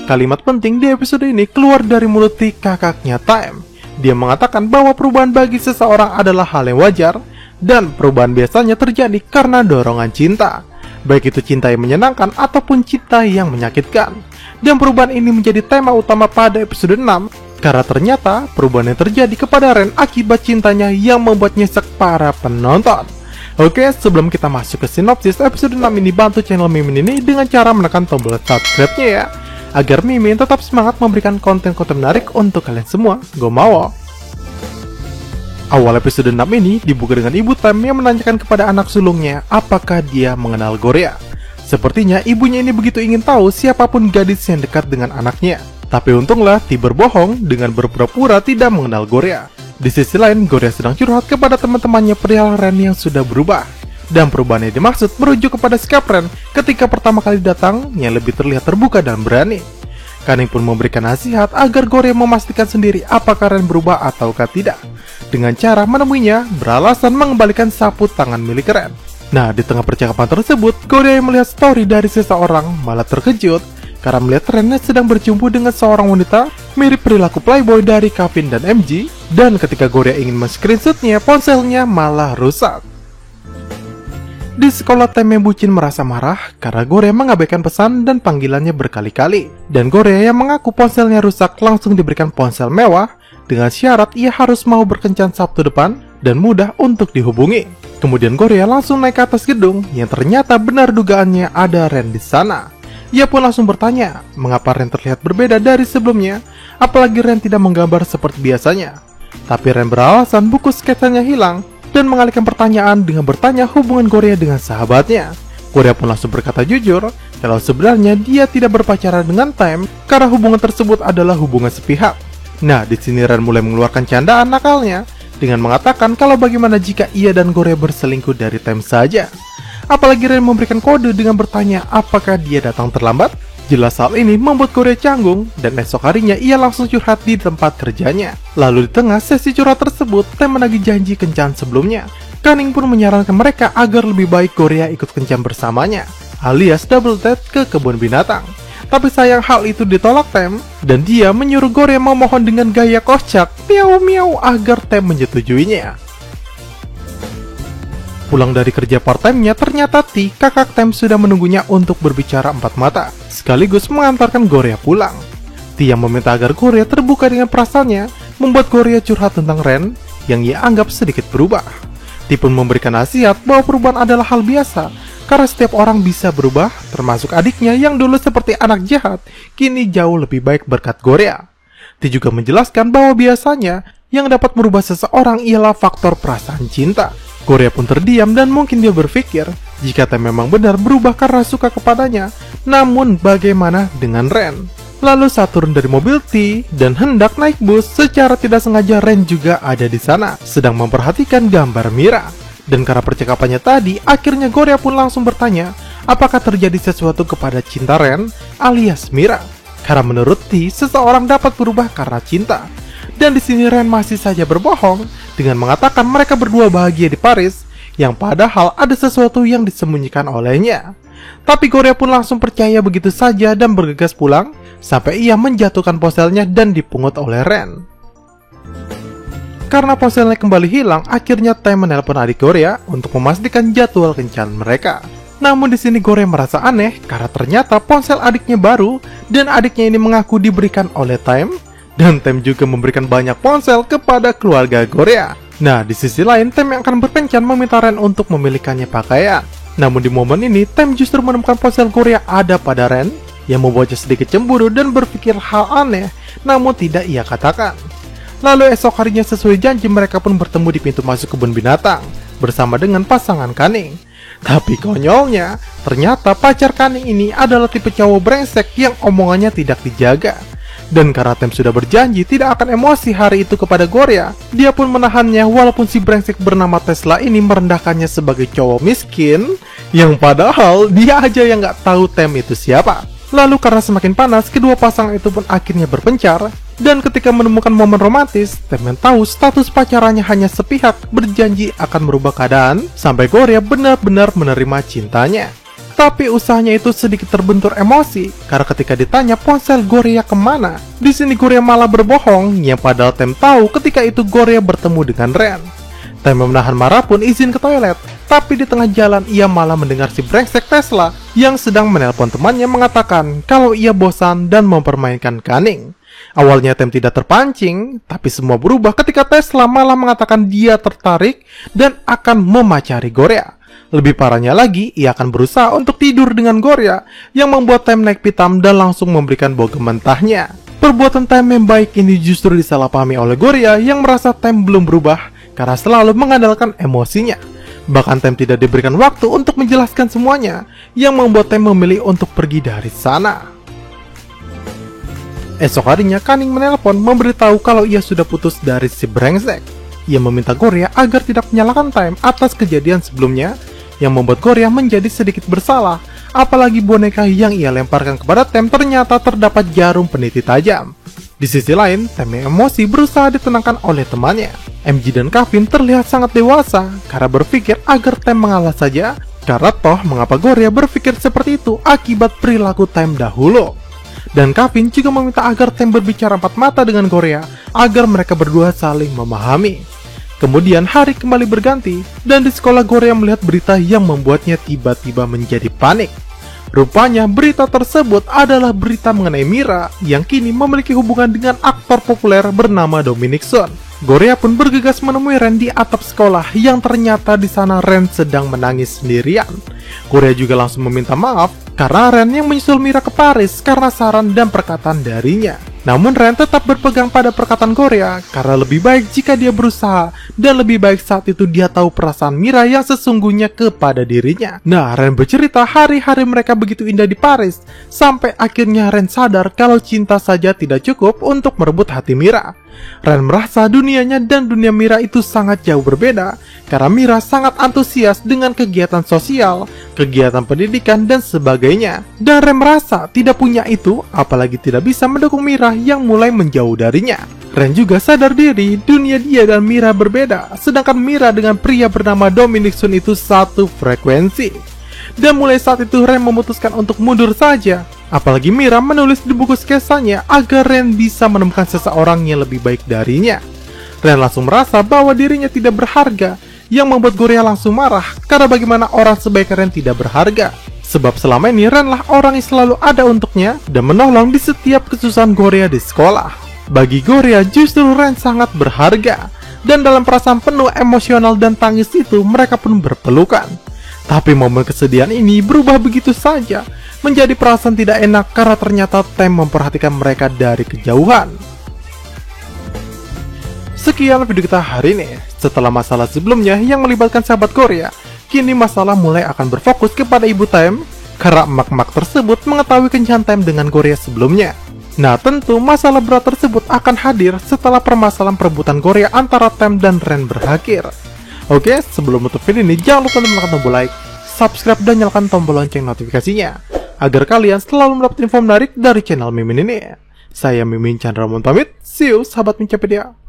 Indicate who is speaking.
Speaker 1: Kalimat penting di episode ini keluar dari mulut kakaknya Time. Dia mengatakan bahwa perubahan bagi seseorang adalah hal yang wajar, dan perubahan biasanya terjadi karena dorongan cinta, baik itu cinta yang menyenangkan ataupun cinta yang menyakitkan. Dan perubahan ini menjadi tema utama pada episode 6, karena ternyata perubahan yang terjadi kepada Ren akibat cintanya yang membuat nyesek para penonton. Oke, sebelum kita masuk ke sinopsis episode 6 ini, bantu channel Mimin ini dengan cara menekan tombol subscribe-nya ya, agar Mimin tetap semangat memberikan konten-konten menarik untuk kalian semua. Gomawo. Awal episode 6 ini dibuka dengan ibu Time yang menanyakan kepada anak sulungnya apakah dia mengenal Gorea. Sepertinya ibunya ini begitu ingin tahu siapapun gadis yang dekat dengan anaknya. Tapi untunglah T berbohong dengan berpura-pura tidak mengenal Gorea. Di sisi lain, Gorea sedang curhat kepada teman-temannya perihal Ren yang sudah berubah. Dan perubahan yang dimaksud merujuk kepada sikap Ren ketika pertama kali datang yang lebih terlihat terbuka dan berani. Kaning pun memberikan nasihat agar Gorea memastikan sendiri apakah Ren berubah ataukah tidak, dengan cara menemuinya beralasan mengembalikan sapu tangan milik Ren. Nah, di tengah percakapan tersebut, Gorea yang melihat story dari seseorang malah terkejut karena melihat Ren sedang berjumpa dengan seorang wanita mirip perilaku playboy dari Kevin dan MG. Dan ketika Gorea ingin men-screenshotnya, ponselnya malah rusak. Di sekolah, Time yang bucin merasa marah karena Gorea mengabaikan pesan dan panggilannya berkali-kali. Dan Gorea yang mengaku ponselnya rusak langsung diberikan ponsel mewah dengan syarat ia harus mau berkencan Sabtu depan dan mudah untuk dihubungi. Kemudian Gorea langsung naik ke atas gedung yang ternyata benar dugaannya ada Ren di sana. Ia pun langsung bertanya, mengapa Ren terlihat berbeda dari sebelumnya, apalagi Ren tidak menggambar seperti biasanya. Tapi Ren beralasan buku sketsanya hilang dan mengalihkan pertanyaan dengan bertanya hubungan Gorea dengan sahabatnya. Gorea pun langsung berkata jujur kalau sebenarnya dia tidak berpacaran dengan Time karena hubungan tersebut adalah hubungan sepihak. Nah, di sini Ren mulai mengeluarkan candaan nakalnya dengan mengatakan kalau bagaimana jika ia dan Gorea berselingkuh dari Time saja. Apalagi Ren memberikan kode dengan bertanya apakah dia datang terlambat. Jelas hal ini membuat Gorea canggung dan esok harinya ia langsung curhat di tempat kerjanya. Lalu di tengah sesi curhat tersebut, Time menagih janji kencan sebelumnya. Kaning pun menyarankan mereka agar lebih baik Gorea ikut kencan bersamanya, alias double date ke kebun binatang. Tapi sayang hal itu ditolak Time, dan dia menyuruh Gorea memohon dengan gaya kocak miau-miau agar Time menyetujuinya. Pulang dari kerja part-time-nya, ternyata T, kakak Time, sudah menunggunya untuk berbicara empat mata, sekaligus mengantarkan Gorea pulang. T yang meminta agar Gorea terbuka dengan perasaannya, membuat Gorea curhat tentang Ren yang ia anggap sedikit berubah. T pun memberikan nasihat bahwa perubahan adalah hal biasa, karena setiap orang bisa berubah, termasuk adiknya yang dulu seperti anak jahat, kini jauh lebih baik berkat Gorea. T juga menjelaskan bahwa biasanya yang dapat merubah seseorang ialah faktor perasaan cinta. Gorea pun terdiam dan mungkin dia berpikir jika Time memang benar berubah karena suka kepadanya. Namun bagaimana dengan Ren? Lalu saat turun dari mobil T dan hendak naik bus, secara tidak sengaja Ren juga ada di sana, sedang memperhatikan gambar Mira. Dan karena percakapannya tadi, akhirnya Gorea pun langsung bertanya apakah terjadi sesuatu kepada cinta Ren alias Mira. Karena menurut T, seseorang dapat berubah karena cinta. Dan di sini Ren masih saja berbohong dengan mengatakan mereka berdua bahagia di Paris, yang padahal ada sesuatu yang disembunyikan olehnya. Tapi Gorea pun langsung percaya begitu saja dan bergegas pulang, sampai ia menjatuhkan ponselnya dan dipungut oleh Ren. Karena ponselnya kembali hilang, akhirnya Time menelpon adik Gorea untuk memastikan jadwal kencan mereka. Namun di sini Gorea merasa aneh karena ternyata ponsel adiknya baru dan adiknya ini mengaku diberikan oleh Time, dan Time juga memberikan banyak ponsel kepada keluarga Gorea. Nah, di sisi lain Time yang akan berkencan meminta Ren untuk memilikannya pakaian. Namun di momen ini Time justru menemukan ponsel Gorea ada pada Ren yang membuatnya sedikit cemburu dan berpikir hal aneh, namun tidak ia katakan. Lalu esok harinya sesuai janji mereka pun bertemu di pintu masuk kebun binatang bersama dengan pasangan Kaning. Tapi konyolnya, ternyata pacar Kaning ini adalah tipe cowok brengsek yang omongannya tidak dijaga. Dan karena Time sudah berjanji tidak akan emosi hari itu kepada Gorea, dia pun menahannya walaupun si brengsek bernama Tesla ini merendahkannya sebagai cowok miskin, yang padahal dia aja yang nggak tahu Time itu siapa. Lalu karena semakin panas, kedua pasangan itu pun akhirnya berpencar. Dan ketika menemukan momen romantis, Time tahu status pacarannya hanya sepihak, berjanji akan merubah keadaan sampai Gorea benar-benar menerima cintanya. Tapi usahanya itu sedikit terbentur emosi karena ketika ditanya ponsel Goria kemana, di sini Goria malah berbohong, yang padahal Tem tahu ketika itu Goria bertemu dengan Ren. Tem menahan marah pun izin ke toilet, tapi di tengah jalan ia malah mendengar si brengsek Tesla yang sedang menelpon temannya mengatakan kalau ia bosan dan mempermainkan Kaning. Awalnya Tem tidak terpancing, tapi semua berubah ketika Tesla malah mengatakan dia tertarik dan akan memacari Goria. Lebih parahnya lagi, ia akan berusaha untuk tidur dengan Goria yang membuat Tem naik pitam dan langsung memberikan bogem mentahnya. Perbuatan Tem yang baik ini justru disalahpahami oleh Goria yang merasa Tem belum berubah karena selalu mengandalkan emosinya. Bahkan Tem tidak diberikan waktu untuk menjelaskan semuanya yang membuat Tem memilih untuk pergi dari sana. Esok harinya Kaning menelpon memberitahu kalau ia sudah putus dari si brengsek. Ia meminta Goria agar tidak menyalahkan Tem atas kejadian sebelumnya yang membuat Goria menjadi sedikit bersalah, apalagi boneka yang ia lemparkan kepada Tem ternyata terdapat jarum peniti tajam. Di sisi lain, Tem yang emosi berusaha ditenangkan oleh temannya. MG dan Kevin terlihat sangat dewasa karena berpikir agar Tem mengalah saja, karena toh mengapa Goria berpikir seperti itu akibat perilaku Tem dahulu. Dan Kevin juga meminta agar Tem berbicara empat mata dengan Goria agar mereka berdua saling memahami. Kemudian hari kembali berganti, dan di sekolah Goria melihat berita yang membuatnya tiba-tiba menjadi panik. Rupanya berita tersebut adalah berita mengenai Mira yang kini memiliki hubungan dengan aktor populer bernama Dominic Sun. Goria pun bergegas menemui Ren di atap sekolah yang ternyata di sana Ren sedang menangis sendirian. Goria juga langsung meminta maaf karena Ren yang menyusul Mira ke Paris karena saran dan perkataan darinya. Namun Ren tetap berpegang pada perkataan Goria karena lebih baik jika dia berusaha dan lebih baik saat itu dia tahu perasaan Mira yang sesungguhnya kepada dirinya. Nah, Ren bercerita hari-hari mereka begitu indah di Paris sampai akhirnya Ren sadar kalau cinta saja tidak cukup untuk merebut hati Mira. Ren merasa dunianya dan dunia Mira itu sangat jauh berbeda karena Mira sangat antusias dengan kegiatan sosial, kegiatan pendidikan dan sebagainya. Dan Ren merasa tidak punya itu, apalagi tidak bisa mendukung Mira yang mulai menjauh darinya. Ren juga sadar diri dunia dia dan Mira berbeda, sedangkan Mira dengan pria bernama Dominic Sun itu satu frekuensi. Dan mulai saat itu Ren memutuskan untuk mundur saja. Apalagi Mira menulis di buku sketsanya agar Ren bisa menemukan seseorang yang lebih baik darinya. Ren langsung merasa bahwa dirinya tidak berharga, yang membuat Goria langsung marah karena bagaimana orang sebaik Ren tidak berharga. Sebab selama ini Ren lah orang yang selalu ada untuknya dan menolong di setiap kesusahan Goria di sekolah. Bagi Goria justru Ren sangat berharga, dan dalam perasaan penuh emosional dan tangis itu mereka pun berpelukan. Tapi momen kesedihan ini berubah begitu saja menjadi perasaan tidak enak karena ternyata Tem memperhatikan mereka dari kejauhan. Sekian video kita hari ini. Setelah masalah sebelumnya yang melibatkan sahabat Goria, kini masalah mulai akan berfokus kepada ibu Tem karena emak-emak tersebut mengetahui kencan Tem dengan Goria sebelumnya. Nah, tentu masalah berat tersebut akan hadir setelah permasalahan perebutan Goria antara Tem dan Ren berakhir. Oke, sebelum menutup video ini jangan lupa untuk menekan tombol like, subscribe dan nyalakan tombol lonceng notifikasinya agar kalian selalu mendapat info menarik dari channel Mimin ini. Saya Mimin Chandra pamit, see you sahabat Mincapedia.